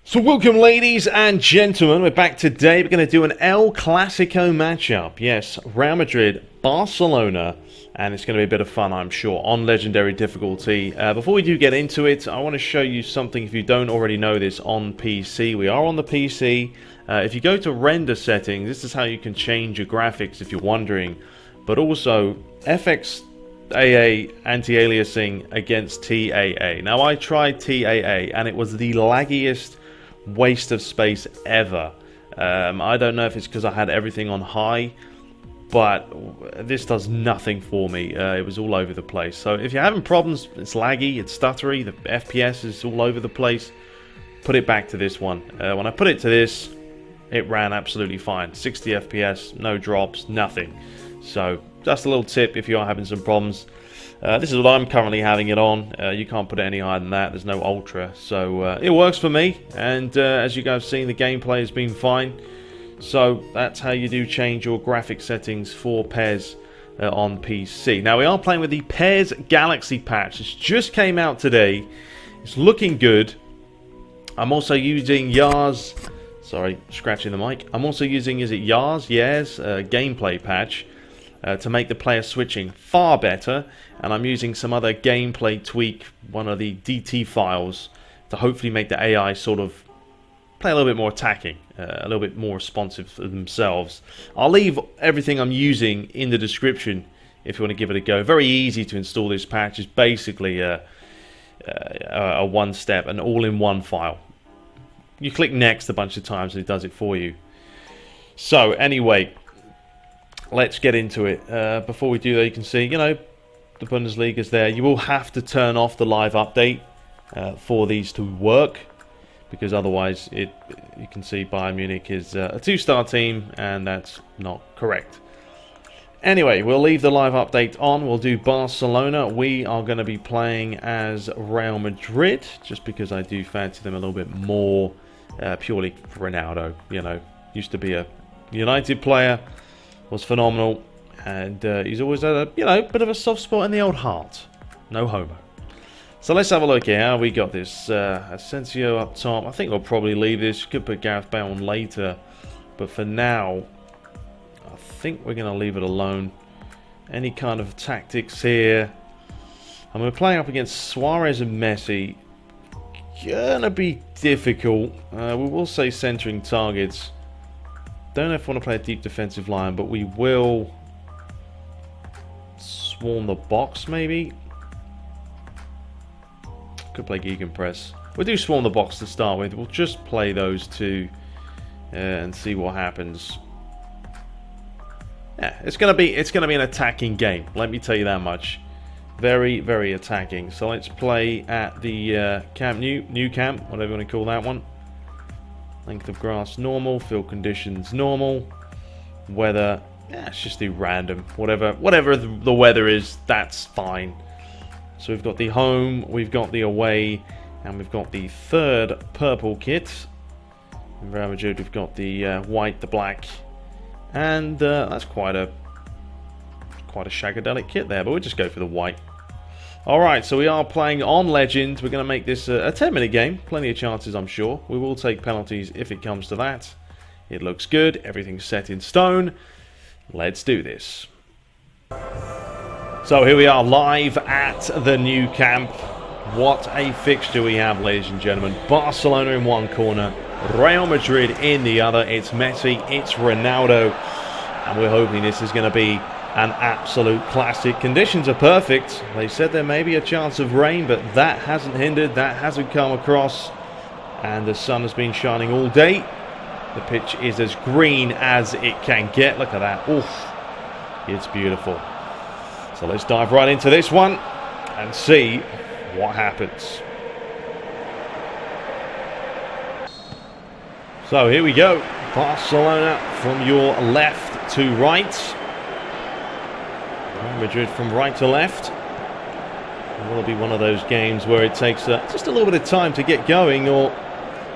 So welcome, ladies and gentlemen. We're back today. We're going to do an El Clasico matchup. Yes, Real Madrid, Barcelona, and it's going to be a bit of fun, I'm sure, on legendary difficulty. Before we do get into it, I want to show you something if you don't already know this on PC. We are on the PC. If you go to render settings, this is how you can change your graphics if you're wondering. But also, FXAA anti-aliasing against TAA. Now, I tried TAA, and it was the laggiest waste of space ever. I don't know if it's because I had everything on high, but this does nothing for me. It was all over the place. So if you're having problems, it's laggy, it's stuttery, the FPS is all over the place, put it back to this one. When I put it to this, it ran absolutely fine. 60 FPS, no drops, nothing. So just a little tip if you are having some problems. This is what I'm currently having it on. You can't put it any higher than that. There's no ultra. So it works for me. And as you guys have seen, the gameplay has been fine. So that's how you do change your graphic settings for PES on PC. Now we are playing with the PES Galaxy patch. It just came out today. It's looking good. I'm also using Yars. Sorry, scratching the mic. I'm also using, is it Yars? Yes, gameplay patch. To make the player switching far better, and I'm using some other gameplay tweak, one of the DT files, to hopefully make the AI sort of play a little bit more attacking, a little bit more responsive to themselves. I'll leave everything I'm using in the description if you want to give it a go. Very easy to install this patch. It's basically a one-step, an all-in-one file. You click next a bunch of times and it does it for you. So anyway, let's get into it. Before we do that, you can see, you know, the Bundesliga is there. You will have to turn off the live update for these to work, because otherwise you can see Bayern Munich is a 2-star team, and that's not correct. Anyway, we'll leave the live update on. We'll do Barcelona. We are going to be playing as Real Madrid, just because I do fancy them a little bit more, purely for Ronaldo. You know, used to be a United player, was phenomenal, and he's always had a, bit of a soft spot in the old heart. No homo. So let's have a look here. How we got this? Asensio up top. I think we'll probably leave this. Could put Gareth Bale on later, but for now, I think we're going to leave it alone. Any kind of tactics here? And we're playing up against Suarez and Messi. Gonna be difficult. We will say centering targets. Don't know if I want to play a deep defensive line, but we will swarm the box maybe. Could play gegenpress. We'll do swarm the box to start with. We'll just play those two and see what happens. Yeah, it's gonna be an attacking game. Let me tell you that much. Very, very attacking. So let's play at the Camp New Camp, whatever you want to call that one. Length of grass normal, field conditions normal, weather, let's just do random, whatever the weather is, that's fine. So we've got the home, we've got the away, and we've got the third purple kit. In Real Madrid we've got the white, the black, and that's quite a shagadelic kit there, but we'll just go for the white. Alright, so we are playing on Legend. We're going to make this a 10-minute game. Plenty of chances, I'm sure. We will take penalties if it comes to that. It looks good. Everything's set in stone. Let's do this. So here we are live at the new camp. What a fixture we have, ladies and gentlemen. Barcelona in one corner, Real Madrid in the other. It's Messi, it's Ronaldo. And we're hoping this is going to be an absolute classic. Conditions are perfect. They said there may be a chance of rain, but that hasn't hindered, that hasn't come across, and the sun has been shining all day. The pitch is as green as it can get. Look at that. Oof, it's beautiful. So let's dive right into this one and see what happens. So here we go. Barcelona from your left to right. Madrid from right to left. It will be one of those games where it takes just a little bit of time to get going, or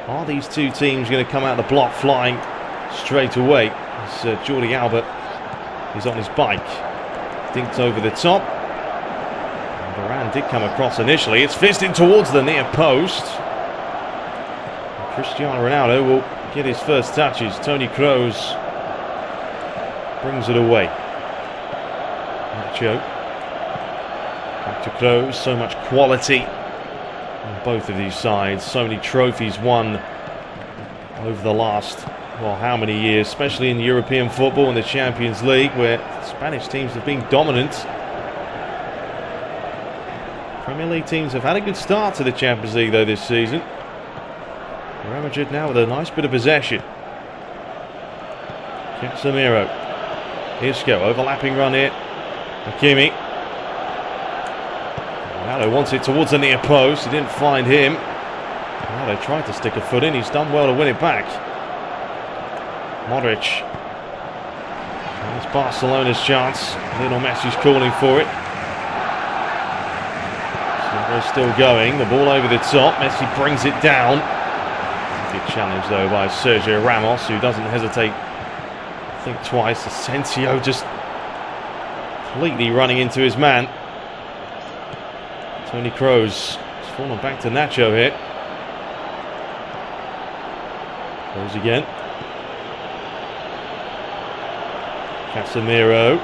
are these two teams going to come out the block flying straight away? It's Jordi Alba. He's on his bike. Dinked over the top. And Varane did come across initially. It's fisted towards the near post. Cristiano Ronaldo will get his first touches. Toni Kroos brings it away. Nacho. Back to Kroos. So much quality on both of these sides. So many trophies won over the last, well, how many years, especially in European football and the Champions League, where Spanish teams have been dominant. Premier League teams have had a good start to the Champions League, though, this season. Real Madrid now with a nice bit of possession. Casemiro. Isco, overlapping run here. Hakimi. Ronaldo wants it towards the near post. He didn't find him. Ronaldo tried to stick a foot in. He's done well to win it back. Modric. And it's Barcelona's chance. Lionel Messi's calling for it. They're still going. The ball over the top. Messi brings it down. Good challenge though by Sergio Ramos, who doesn't hesitate to think twice. Asensio just completely running into his man. Toni Kroos has fallen back to Nacho here. Kroos again. Casemiro.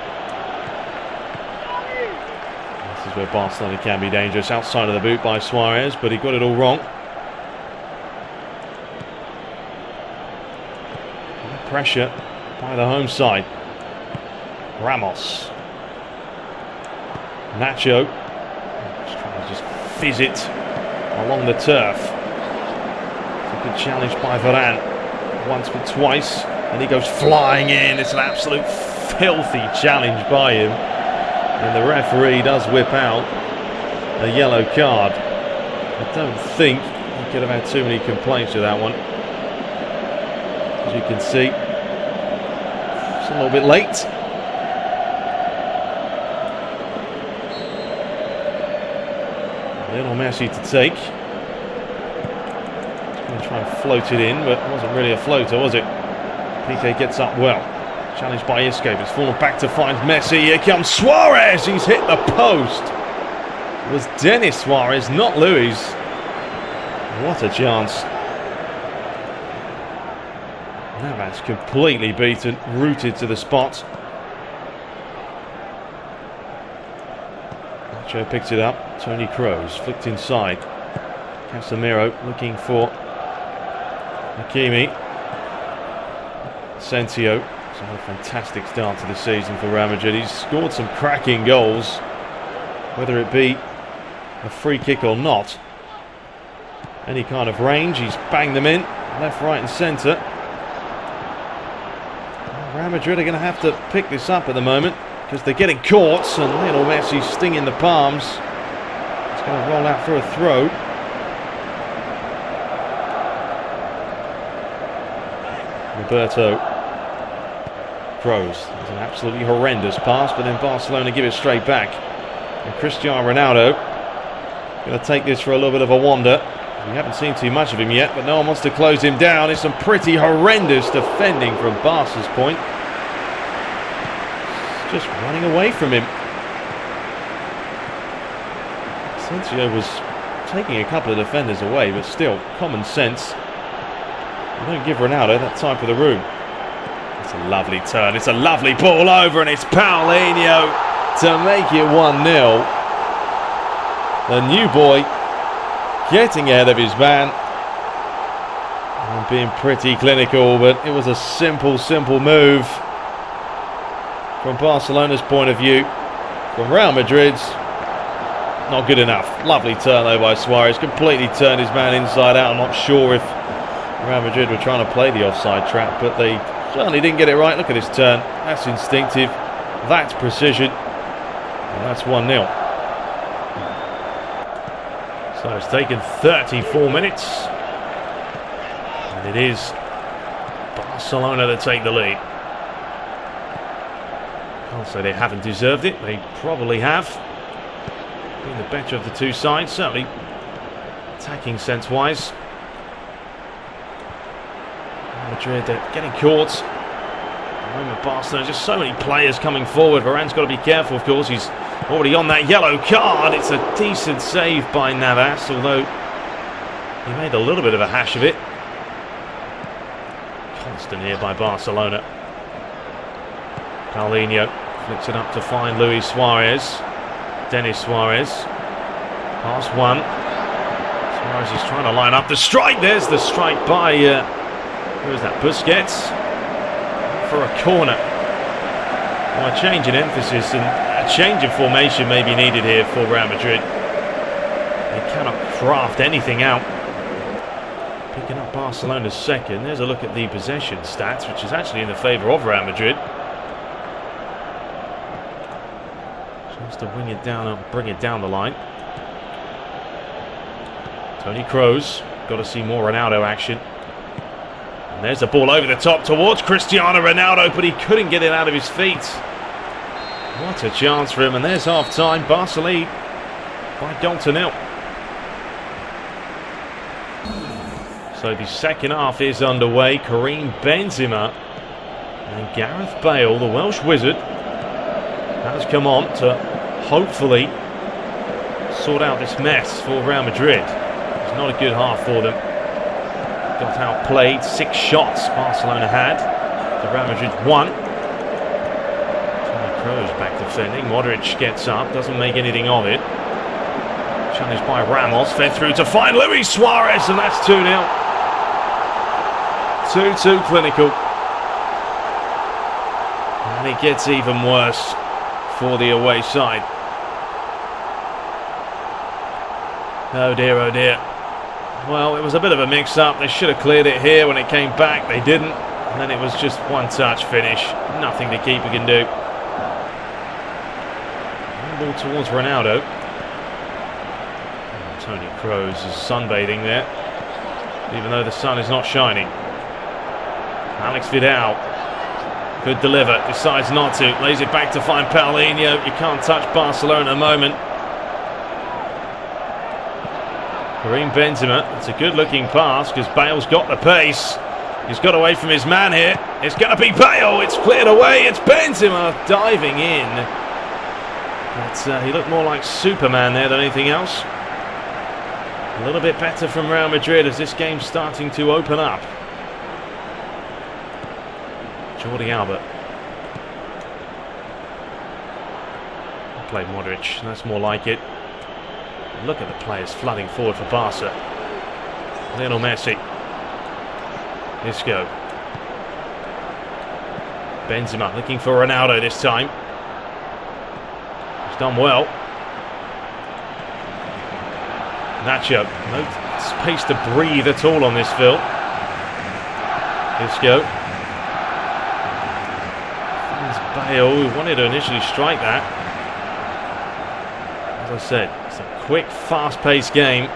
This is where Barcelona can be dangerous. Outside of the boot by Suarez, but he got it all wrong. Pressure by the home side. Ramos. Nacho. Just trying to just fizz it along the turf. It's a good challenge by Varane. Once but twice. And he goes flying in. It's an absolute filthy challenge by him. And the referee does whip out a yellow card. I don't think he could have had too many complaints with that one. As you can see, it's a little bit late. Lionel Messi to take. He's going to try and float it in, but it wasn't really a floater, was it? Piqué gets up well. Challenged by Isco, but it's fallen back to find Messi. Here comes Suarez. He's hit the post. It was Denis Suarez, not Luis. What a chance. Navas completely beaten, rooted to the spot. Nacho picks it up. Toni Kroos flicked inside. Casemiro looking for Hakimi. Asensio. It's a fantastic start to the season for Real Madrid. He's scored some cracking goals, whether it be a free kick or not. Any kind of range, he's banged them in, left, right and centre. Real Madrid are going to have to pick this up at the moment because they're getting caught, and Lionel Messi stinging the palms. It's going to roll out for a throw. Roberto Kroos. It's an absolutely horrendous pass, but then Barcelona give it straight back. And Cristiano Ronaldo going to take this for a little bit of a wander. We haven't seen too much of him yet, but no one wants to close him down. It's some pretty horrendous defending from Barca's point. Just running away from him. Asensio was taking a couple of defenders away, but still, common sense. You don't give Ronaldo that type of the room. It's a lovely turn. It's a lovely ball over, and it's Paulinho to make it 1-0. The new boy getting ahead of his man and being pretty clinical, but it was a simple move from Barcelona's point of view. From Real Madrid's, not good enough. Lovely turn though by Suarez, completely turned his man inside out. I'm not sure if Real Madrid were trying to play the offside trap, but they certainly didn't get it right. Look at his turn. That's instinctive. That's precision. And that's 1-0. So it's taken 34 minutes. And it is Barcelona that take the lead. Can't say they haven't deserved it. They probably have. Been the better of the two sides, certainly attacking sense-wise. Madrid getting caught. At the moment, Barcelona, just so many players coming forward. Varane's got to be careful, of course. He's already on that yellow card. It's a decent save by Navas, although he made a little bit of a hash of it. Constant here by Barcelona. Paulinho flicks it up to find Luis Suarez. Denis Suarez. Pass one. Suarez is trying to line up the strike. There's the strike by, who is that, Busquets? For a corner. Well, a change in emphasis and a change in formation may be needed here for Real Madrid. They cannot craft anything out. Picking up Barcelona's second. There's a look at the possession stats, which is actually in the favour of Real Madrid. Tries to wing it down and bring it down the line. Toni Kroos. Got to see more Ronaldo action. And there's the ball over the top towards Cristiano Ronaldo, but he couldn't get it out of his feet. What a chance for him, and there's half-time. Barca lead by goal to nil. So the second half is underway. Karim Benzema and Gareth Bale, the Welsh wizard, has come on to hopefully sort out this mess for Real Madrid. It's not a good half for them. Got outplayed. 6 shots Barcelona had. The Real Madrid 1. Toni Kroos back defending. Modric gets up. Doesn't make anything of it. Challenged by Ramos. Fed through to find Luis Suarez. And that's 2-0. 2-2 clinical. And it gets even worse for the away side. Oh dear, oh dear. Well, it was a bit of a mix-up. They should have cleared it here when it came back. They didn't. And then it was just one-touch finish. Nothing the keeper can do. Ball towards Ronaldo. Oh, Toni Kroos is sunbathing there, even though the sun is not shining. Alex Vidal could deliver. Decides not to. Lays it back to find Paulinho. You can't touch Barcelona at the moment. Karim Benzema, it's a good looking pass because Bale's got the pace. He's got away from his man here. It's going to be Bale. It's cleared away. It's Benzema diving in. But he looked more like Superman there than anything else. A little bit better from Real Madrid as this game's starting to open up. Jordi Alba. Played Modric. That's more like it. Look at the players flooding forward for Barca. Lionel Messi. Isco. Benzema looking for Ronaldo this time. He's done well. Nacho. No space to breathe at all on this field. Isco. There's Bale, who wanted to initially strike that. As I said, it's a quick, fast-paced game.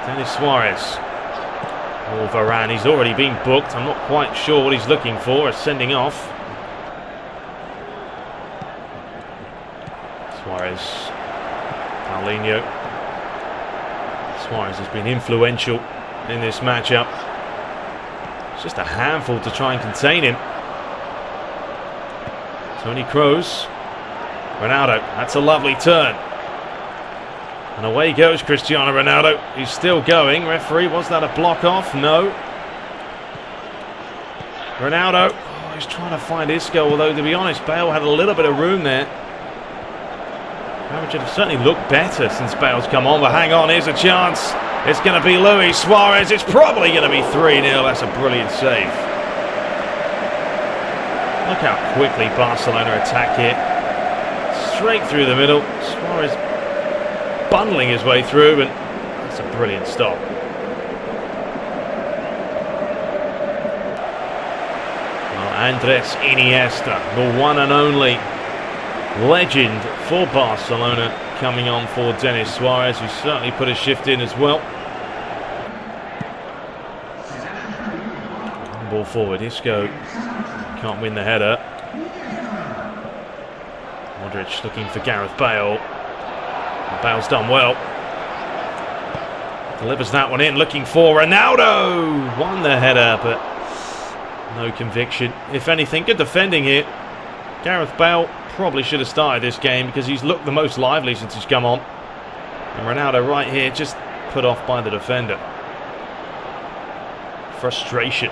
Denis Suarez. Oh, Varane, he's already been booked. I'm not quite sure what he's looking for. A sending off. Suarez. Paulinho. Suarez has been influential in this matchup. It's just a handful to try and contain him. Toni Kroos. Ronaldo, that's a lovely turn. And away goes Cristiano Ronaldo. He's still going. Referee, was that a block off? No. Ronaldo, oh, he's trying to find Isco, although to be honest, Bale had a little bit of room there. Real Madrid have certainly looked better since Bale's come on, but hang on, here's a chance. It's going to be Luis Suarez. It's probably going to be 3-0. That's a brilliant save. Look how quickly Barcelona attack here. Straight through the middle. Suarez bundling his way through, and that's a brilliant stop. Well, Andres Iniesta, the one and only legend for Barcelona, coming on for Denis Suarez, who certainly put a shift in as well. Ball forward, Isco can't win the header. Modric looking for Gareth Bale. Bale's done well. Delivers that one in, looking for Ronaldo. Won the header, but no conviction. If anything, good defending here. Gareth Bale probably should have started this game because he's looked the most lively since he's come on. And Ronaldo right here, just put off by the defender. Frustration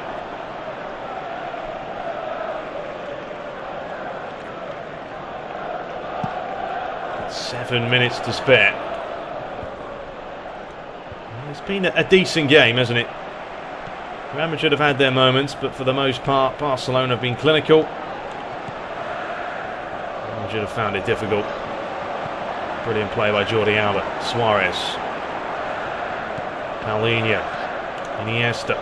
7 minutes to spare. It's been a decent game, hasn't it? Real Madrid have had their moments, but for the most part, Barcelona have been clinical. Real Madrid have found it difficult. Brilliant play by Jordi Alba. Suarez. Paulinho. Iniesta.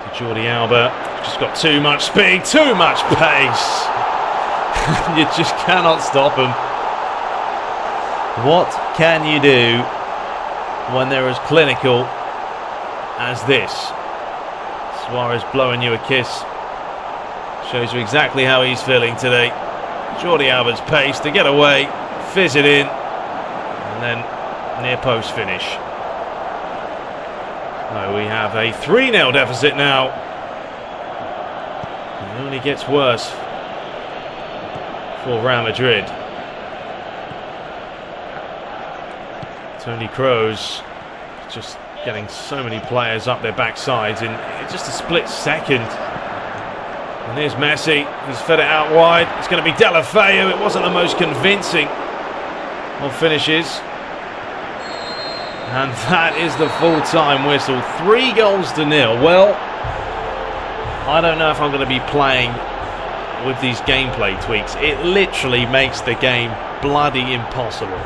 To Jordi Alba. Just got too much speed, too much pace. You just cannot stop him. What can you do when they're as clinical as this? Suarez blowing you a kiss. Shows you exactly how he's feeling today. Jordi Alba's pace to get away, fizz it in, and then near post finish. So we have a 3-0 deficit now. It only gets worse for Real Madrid. Toni Kroos just getting so many players up their backsides in just a split second. And there's Messi, he's fed it out wide. It's going to be Deulofeu. It wasn't the most convincing of finishes. And that is the full-time whistle. 3-0. Well, I don't know if I'm going to be playing with these gameplay tweaks. It literally makes the game bloody impossible.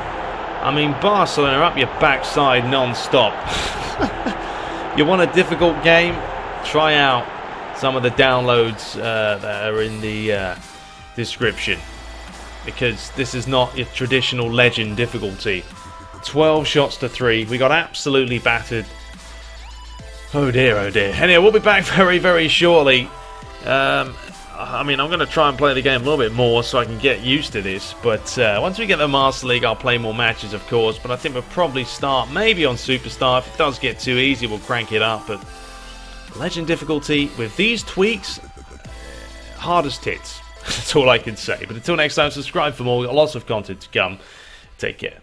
I mean, Barcelona are up your backside non-stop. You want a difficult game? Try out some of the downloads that are in the description, because this is not your traditional legend difficulty. 12 shots to 3. We got absolutely battered. Oh dear, oh dear. Anyway, we'll be back very, very shortly. I mean, I'm going to try and play the game a little bit more so I can get used to this. But once we get the Master League, I'll play more matches, of course. But I think we'll probably start maybe on Superstar. If it does get too easy, we'll crank it up. But Legend difficulty, with these tweaks, hard as tits. That's all I can say. But until next time, subscribe for more. Lots of content to come. Take care.